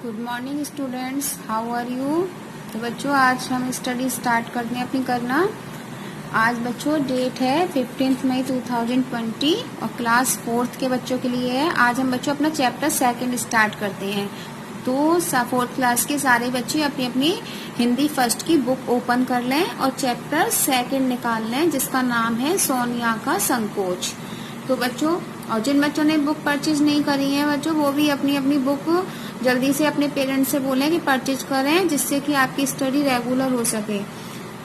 Good morning students, how are you. तो बच्चों आज हम स्टडी स्टार्ट करते हैं अपनी करना। आज बच्चों डेट है 15 मई 2020 और क्लास 4th के बच्चों के लिए है। आज हम बच्चों अपना चैप्टर 2 स्टार्ट करते हैं। तो 4th क्लास के सारे बच्चे अपनी अपनी हिंदी फर्स्ट की बुक ओपन कर लें और चैप्टर 2 निकाल लें, जिसका नाम है सोनिया का संकोच। तो बच्चों, और जिन बच्चों ने बुक परचेज नहीं करी है बच्चों, वो भी अपनी अपनी बुक जल्दी से अपने पेरेंट्स से बोलें कि परचेज करें, जिससे कि आपकी स्टडी रेगुलर हो सके।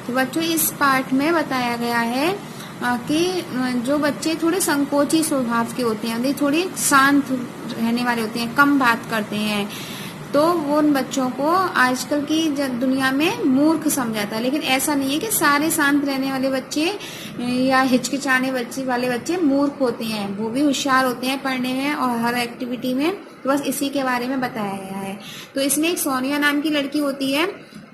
तो बच्चों इस पार्ट में बताया गया है कि जो बच्चे थोड़े संकोची स्वभाव के होते हैं, थोड़े शांत रहने वाले होते हैं, कम बात करते हैं, तो वो उन बच्चों को आजकल की दुनिया में मूर्ख समझाता है। लेकिन ऐसा नहीं है कि सारे शांत रहने वाले बच्चे या हिचकिचाने वाले बच्चे मूर्ख होते हैं। वो भी होशियार होते हैं पढ़ने में और हर एक्टिविटी में। तो बस इसी के बारे में बताया गया है। तो इसमें एक सोनिया नाम की लड़की होती है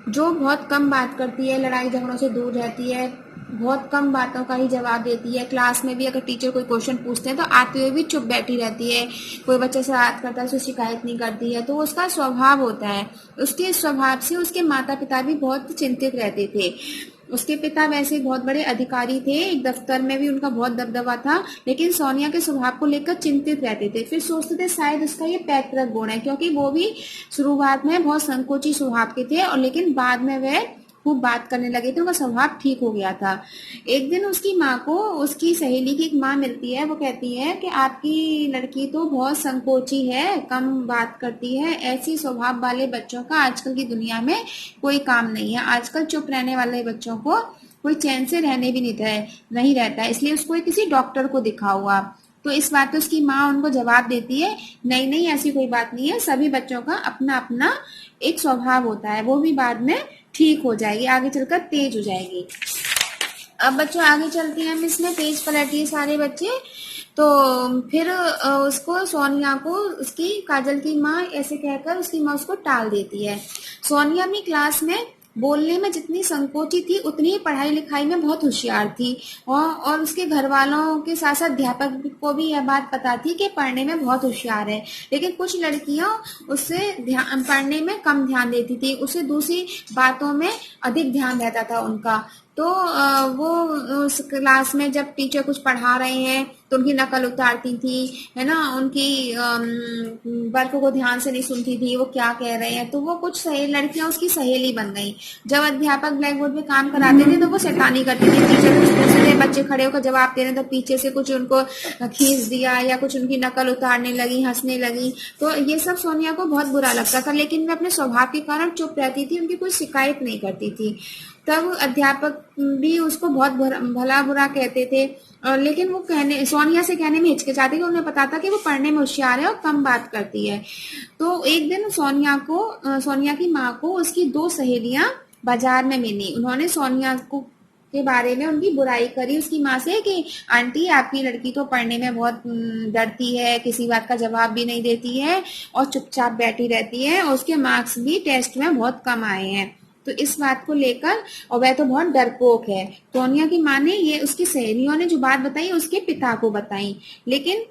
जो बहुत कम बात करती है, लड़ाई झगड़ों से दूर रहती है, बहुत कम बातों का ही जवाब देती है। क्लास में भी अगर टीचर कोई क्वेश्चन पूछते हैं तो आते हुए भी चुप बैठी रहती है। कोई बच्चे से बात करता है तो शिकायत नहीं करती है। तो उसका स्वभाव होता है। उसके स्वभाव से उसके माता पिता भी बहुत चिंतित रहते थे। उसके पिता वैसे बहुत बड़े अधिकारी थे, एक दफ्तर में भी उनका बहुत दबदबा था, लेकिन सोनिया के स्वभाव को लेकर चिंतित रहते थे। फिर सोचते थे शायद उसका ये पैतृक गुण है, क्योंकि वो भी शुरुआत में बहुत संकोची स्वभाव के थे और लेकिन बाद में वह खूब बात करने लगे थे, उनका स्वभाव ठीक हो गया था। एक दिन उसकी माँ को उसकी सहेली की एक माँ मिलती है। वो कहती है कि आपकी लड़की तो बहुत संकोची है, कम बात करती है, ऐसी स्वभाव वाले बच्चों का आजकल की दुनिया में कोई काम नहीं है। आजकल चुप रहने वाले बच्चों को कोई चैन से रहने भी नहीं रहता है, इसलिए उसको किसी डॉक्टर को दिखाओ आप। तो इस बात पे उसकी माँ उनको जवाब देती है, नहीं नहीं, ऐसी कोई बात नहीं है, सभी बच्चों का अपना अपना एक स्वभाव होता है, वो भी बाद में ठीक हो जाएगी, आगे चलकर तेज हो जाएगी। अब बच्चों आगे चलती हैं, हम इसमें पेज पलटिए सारे बच्चे। तो फिर उसको सोनिया को उसकी काजल की माँ ऐसे कहकर उसकी माँ उसको टाल देती है। सोनिया अपनी क्लास में बोलने में जितनी संकोची थी, उतनी ही पढ़ाई लिखाई में बहुत होशियार थी और उसके घर वालों के साथ साथ अध्यापक को भी यह बात पता थी कि पढ़ने में बहुत होशियार है। लेकिन कुछ लड़कियां उससे पढ़ने में कम ध्यान देती थी, उससे दूसरी बातों में अधिक ध्यान रहता था उनका। तो वो उस क्लास में जब टीचर कुछ पढ़ा रहे हैं तो उनकी नकल उतारती थी, है ना, उनकी वर्क को ध्यान से नहीं सुनती थी वो क्या कह रहे हैं। तो वो कुछ लड़कियां उसकी सहेली बन गई। जब अध्यापक ब्लैक बोर्ड पे काम कराते थे तो वो शैतानी करती थी। टीचर कुछ पूछते थे, बच्चे खड़े होकर जवाब दे रहे तो पीछे से कुछ उनको खींच दिया या कुछ उनकी नकल उतारने लगी, हंसने लगी। तो ये सब सोनिया को बहुत बुरा लगता था, लेकिन मैं अपने स्वभाव के कारण चुप रहती थी, उनकी कोई शिकायत नहीं करती थी। तब अध्यापक भी उसको बहुत भला बुरा कहते थे, लेकिन वो सोनिया से कहने में हिचकिचाती, कि उन्हें पता था कि वो पढ़ने में होशियार है और कम बात करती है। तो एक दिन सोनिया की माँ को उसकी 2 सहेलियां बाजार में मिली। उन्होंने सोनिया को के बारे में उनकी बुराई करी उसकी माँ से कि आंटी, आपकी लड़की तो पढ़ने में बहुत डरती है, किसी बात का जवाब भी नहीं देती है और चुपचाप बैठी रहती है, और उसके मार्क्स भी टेस्ट में बहुत कम आए हैं। तो इस बात को लेकर, और वह तो बहुत डरपोक है। सोनिया की माँ ने ये उसकी सहेलियों ने जो बात बताई उसके पिता को बताई, लेकिन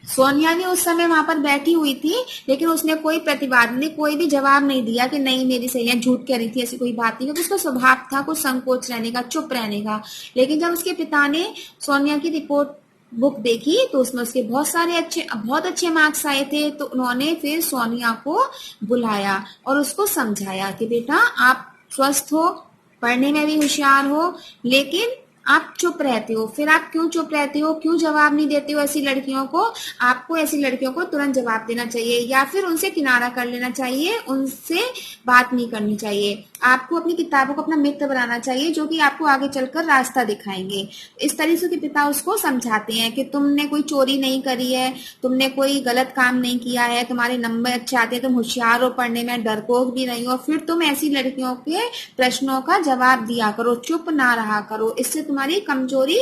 सोनिया ने उस समय वहां पर बैठी हुई थी, लेकिन उसने कोई प्रतिवाद नहीं, कोई भी जवाब नहीं दिया कि नहीं मेरी सहेलियां झूठ कह रही थी, ऐसी कोई बात नहीं, क्योंकि उसका स्वभाव था कुछ संकोच रहने का, चुप रहने का। लेकिन जब उसके पिता ने सोनिया की रिपोर्ट बुक देखी तो उसमें उसके बहुत अच्छे मार्क्स आए थे। तो उन्होंने फिर सोनिया को बुलाया और उसको समझाया कि बेटा, आप स्वस्थ हो, पढ़ने में भी होशियार हो, लेकिन आप चुप रहते हो। फिर आप क्यों चुप रहते हो, क्यों जवाब नहीं देते हो ऐसी लड़कियों को? आपको ऐसी लड़कियों को तुरंत जवाब देना चाहिए या फिर उनसे किनारा कर लेना चाहिए, उनसे बात नहीं करनी चाहिए। आपको अपनी किताबों को अपना मित्र बनाना चाहिए, जो कि आपको आगे चलकर रास्ता दिखाएंगे। इस तरह से पिता उसको समझाते हैं कि तुमने कोई चोरी नहीं करी है, तुमने कोई गलत काम नहीं किया है, तुम्हारे नंबर अच्छे आते हैं, तुम होशियार हो पढ़ने में, डरपोक भी नहीं हो, फिर तुम ऐसी लड़कियों के प्रश्नों का जवाब दिया करो, चुप ना रहा करो, इससे तुम्हारी कमजोरी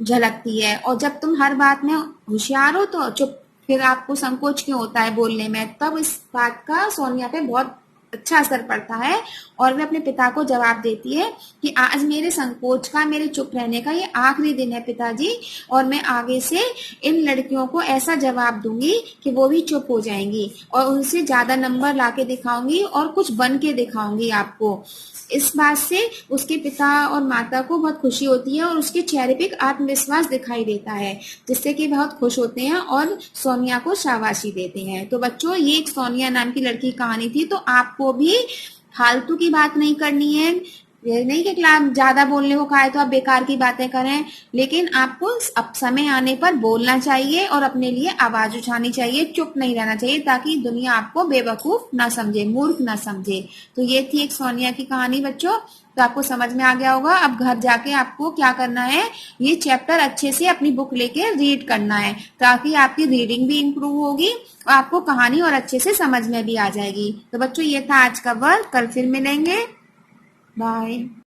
झलकती है। और जब तुम हर बात में होशियार हो तो चुप, फिर आपको संकोच क्यों होता है बोलने में? तब इस बात का सोनिया पे बहुत अच्छा असर पड़ता है। और वे अपने पिता को जवाब देती है कि आज मेरे संकोच का, मेरे चुप रहने का ये आखिरी दिन है पिताजी, और मैं आगे से इन लड़कियों को ऐसा जवाब दूंगी कि वो भी चुप हो जाएंगी और उनसे ज्यादा नंबर लाके दिखाऊंगी और कुछ बन के दिखाऊंगी आपको। इस बात से उसके पिता और माता को बहुत खुशी होती है और उसके चेहरे पे एक आत्मविश्वास दिखाई देता है, जिससे कि बहुत खुश होते हैं और सोनिया को शाबाशी देते हैं। तो बच्चों, ये एक सोनिया नाम की लड़की की कहानी थी। तो आपको भी फालतू की बात नहीं करनी है। ये नहीं कि क्लास ज्यादा बोलने को कहा है तो आप बेकार की बातें करें, लेकिन आपको अब समय आने पर बोलना चाहिए और अपने लिए आवाज उठानी चाहिए, चुप नहीं रहना चाहिए, ताकि दुनिया आपको बेवकूफ ना समझे, मूर्ख ना समझे। तो ये थी एक सोनिया की कहानी बच्चों। तो आपको समझ में आ गया होगा। अब घर जाके आपको क्या करना है, ये चैप्टर अच्छे से अपनी बुक लेके रीड करना है, ताकि आपकी रीडिंग भी इम्प्रूव होगी और आपको कहानी और अच्छे से समझ में भी आ जाएगी। तो बच्चों, ये था आज का वर्क। कल फिर मिलेंगे। बाय।